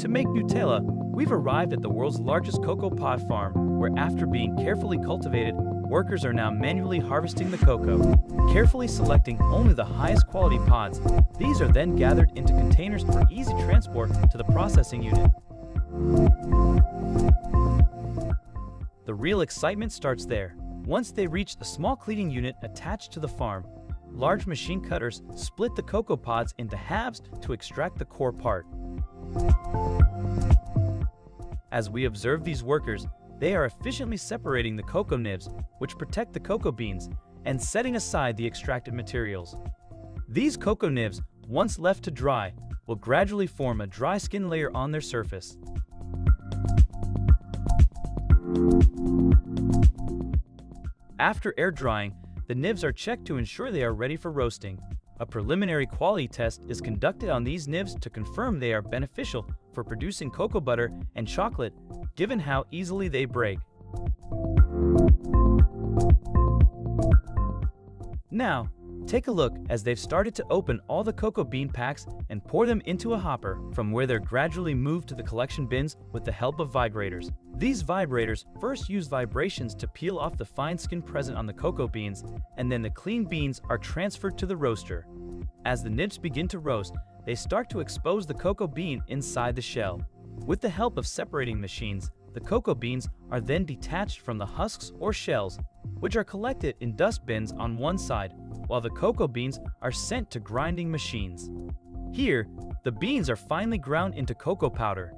To make Nutella, we've arrived at the world's largest cocoa pod farm, where after being carefully cultivated, workers are now manually harvesting the cocoa, carefully selecting only the highest quality pods. These are then gathered into containers for easy transport to the processing unit. The real excitement starts there. Once they reach the small cleaning unit attached to the farm, large machine cutters split the cocoa pods into halves to extract the core part. As we observe these workers, they are efficiently separating the cocoa nibs, which protect the cocoa beans, and setting aside the extracted materials. These cocoa nibs, once left to dry, will gradually form a dry skin layer on their surface. After air drying, the nibs are checked to ensure they are ready for roasting. A preliminary quality test is conducted on these nibs to confirm they are beneficial for producing cocoa butter and chocolate, given how easily they break. Now, take a look as they've started to open all the cocoa bean packs and pour them into a hopper, from where they're gradually moved to the collection bins with the help of vibrators. These vibrators first use vibrations to peel off the fine skin present on the cocoa beans, and then the clean beans are transferred to the roaster. As the nibs begin to roast, they start to expose the cocoa bean inside the shell. With the help of separating machines, the cocoa beans are then detached from the husks or shells, which are collected in dust bins on one side, while the cocoa beans are sent to grinding machines. Here, the beans are finely ground into cocoa powder.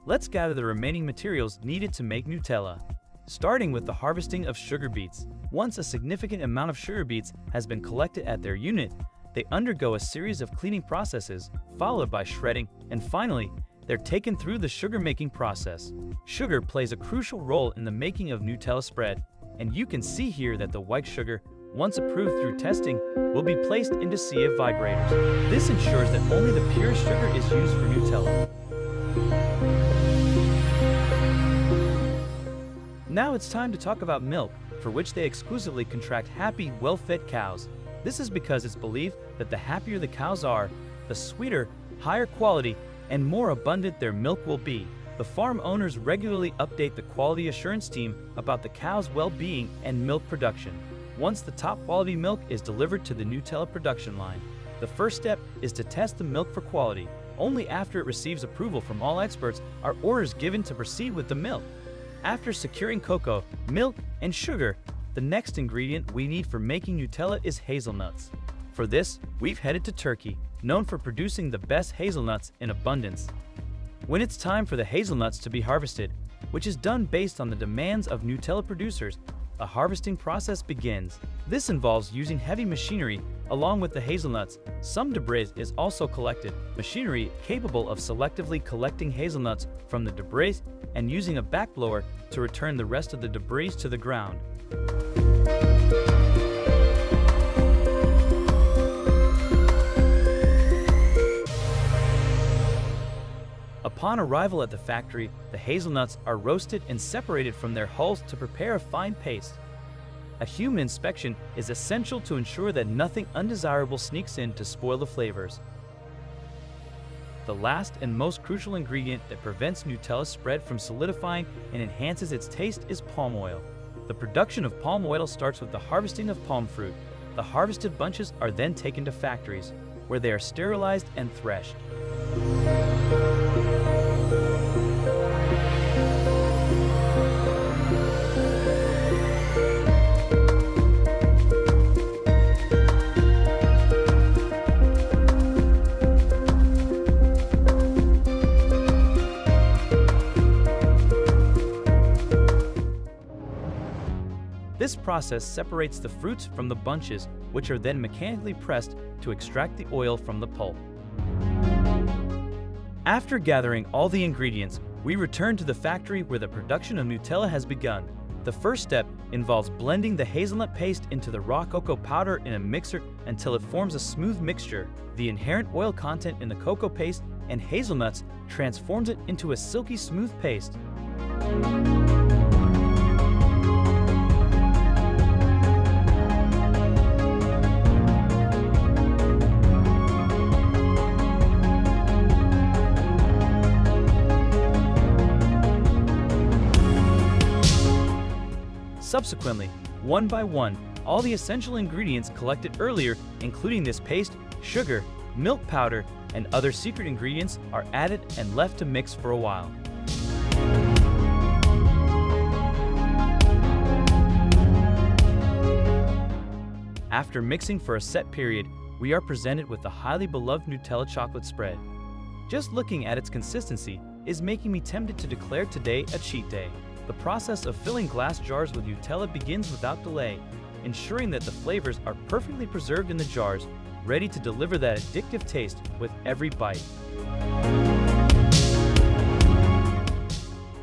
Let's gather the remaining materials needed to make Nutella. Starting with the harvesting of sugar beets. Once a significant amount of sugar beets has been collected at their unit, they undergo a series of cleaning processes, followed by shredding, and finally, they're taken through the sugar-making process. Sugar plays a crucial role in the making of Nutella spread, and you can see here that the white sugar, once approved through testing, will be placed into sieve vibrators. This ensures that only the purest sugar is used for Nutella. Now it's time to talk about milk, for which they exclusively contract happy, well-fed cows. This is because it's believed that the happier the cows are, the sweeter, higher quality, and more abundant their milk will be. The farm owners regularly update the quality assurance team about the cow's well-being and milk production. Once the top quality milk is delivered to the Nutella production line, the first step is to test the milk for quality. Only after it receives approval from all experts are orders given to proceed with the milk. After securing cocoa, milk, and sugar, the next ingredient we need for making Nutella is hazelnuts. For this, we've headed to Turkey, known for producing the best hazelnuts in abundance. When it's time for the hazelnuts to be harvested, which is done based on the demands of Nutella producers, a harvesting process begins. This involves using heavy machinery along with the hazelnuts. Some debris is also collected. Machinery capable of selectively collecting hazelnuts from the debris and using a backblower to return the rest of the debris to the ground. Upon arrival at the factory, the hazelnuts are roasted and separated from their hulls to prepare a fine paste. A human inspection is essential to ensure that nothing undesirable sneaks in to spoil the flavors. The last and most crucial ingredient that prevents Nutella spread from solidifying and enhances its taste is palm oil. The production of palm oil starts with the harvesting of palm fruit. The harvested bunches are then taken to factories, where they are sterilized and threshed. This process separates the fruits from the bunches, which are then mechanically pressed to extract the oil from the pulp. After gathering all the ingredients, we return to the factory where the production of Nutella has begun. The first step involves blending the hazelnut paste into the raw cocoa powder in a mixer until it forms a smooth mixture. The inherent oil content in the cocoa paste and hazelnuts transforms it into a silky smooth paste. Subsequently, one by one, all the essential ingredients collected earlier, including this paste, sugar, milk powder, and other secret ingredients, are added and left to mix for a while. After mixing for a set period, we are presented with the highly beloved Nutella chocolate spread. Just looking at its consistency is making me tempted to declare today a cheat day. The process of filling glass jars with Nutella begins without delay, ensuring that the flavors are perfectly preserved in the jars, ready to deliver that addictive taste with every bite.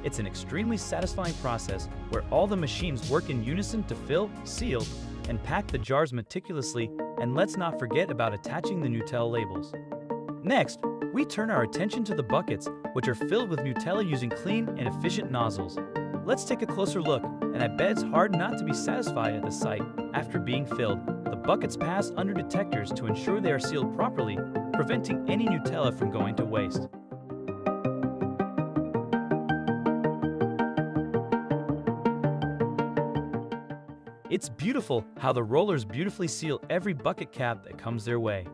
It's an extremely satisfying process where all the machines work in unison to fill, seal, and pack the jars meticulously, and let's not forget about attaching the Nutella labels. Next, we turn our attention to the buckets, which are filled with Nutella using clean and efficient nozzles. Let's take a closer look, and I bet it's hard not to be satisfied at the sight. After being filled, the buckets pass under detectors to ensure they are sealed properly, preventing any Nutella from going to waste. It's beautiful how the rollers beautifully seal every bucket cap that comes their way.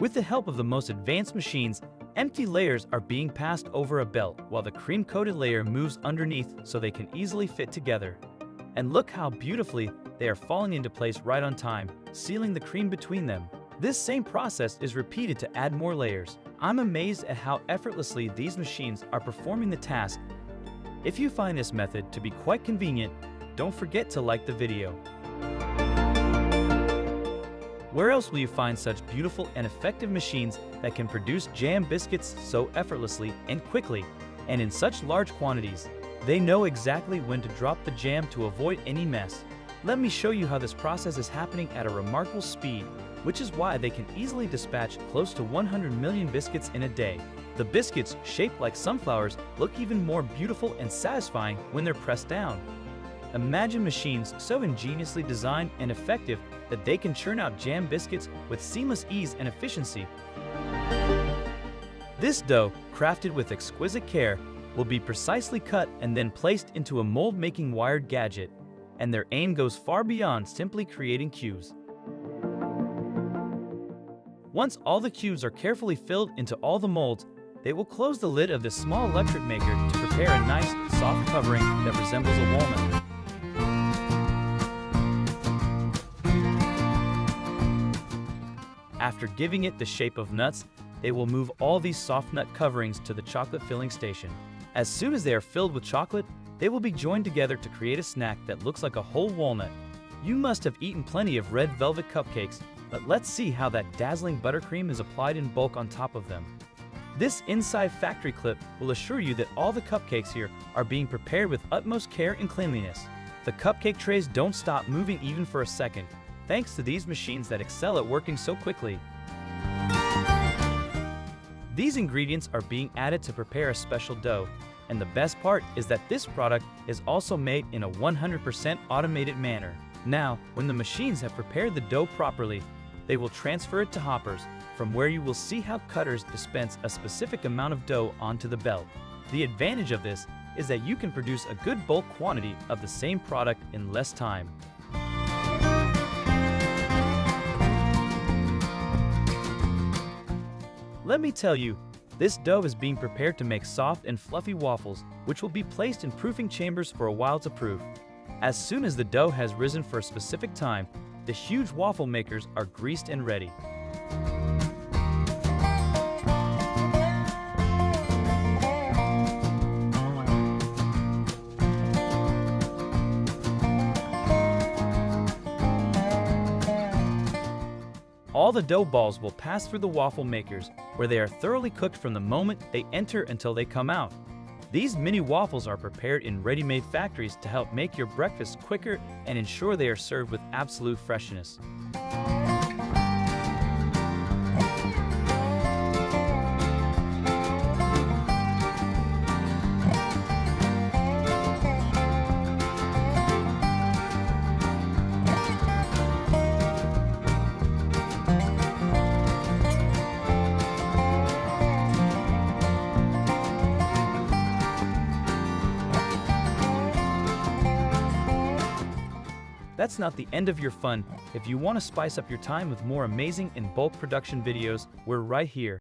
With the help of the most advanced machines, empty layers are being passed over a belt while the cream-coated layer moves underneath so they can easily fit together. And look how beautifully they are falling into place right on time, sealing the cream between them. This same process is repeated to add more layers. I'm amazed at how effortlessly these machines are performing the task. If you find this method to be quite convenient, don't forget to like the video. Where else will you find such beautiful and effective machines that can produce jam biscuits so effortlessly and quickly, and in such large quantities? They know exactly when to drop the jam to avoid any mess. Let me show you how this process is happening at a remarkable speed, which is why they can easily dispatch close to 100 million biscuits in a day. The biscuits, shaped like sunflowers, look even more beautiful and satisfying when they're pressed down. Imagine machines so ingeniously designed and effective that they can churn out jam biscuits with seamless ease and efficiency. This dough, crafted with exquisite care, will be precisely cut and then placed into a mold-making wired gadget, and their aim goes far beyond simply creating cubes. Once all the cubes are carefully filled into all the molds, they will close the lid of this small electric maker to prepare a nice, soft covering that resembles a walnut. After giving it the shape of nuts, they will move all these soft nut coverings to the chocolate filling station. As soon as they are filled with chocolate, they will be joined together to create a snack that looks like a whole walnut. You must have eaten plenty of red velvet cupcakes, but let's see how that dazzling buttercream is applied in bulk on top of them. This inside factory clip will assure you that all the cupcakes here are being prepared with utmost care and cleanliness. The cupcake trays don't stop moving even for a second, thanks to these machines that excel at working so quickly. These ingredients are being added to prepare a special dough, and the best part is that this product is also made in a 100% automated manner. Now, when the machines have prepared the dough properly, they will transfer it to hoppers, from where you will see how cutters dispense a specific amount of dough onto the belt. The advantage of this is that you can produce a good bulk quantity of the same product in less time. Let me tell you, this dough is being prepared to make soft and fluffy waffles, which will be placed in proofing chambers for a while to proof. As soon as the dough has risen for a specific time, the huge waffle makers are greased and ready. All the dough balls will pass through the waffle makers, where they are thoroughly cooked from the moment they enter until they come out. These mini waffles are prepared in ready-made factories to help make your breakfast quicker and ensure they are served with absolute freshness. that's not the end of your fun. If you want to spice up your time with more amazing in bulk production videos, we're right here.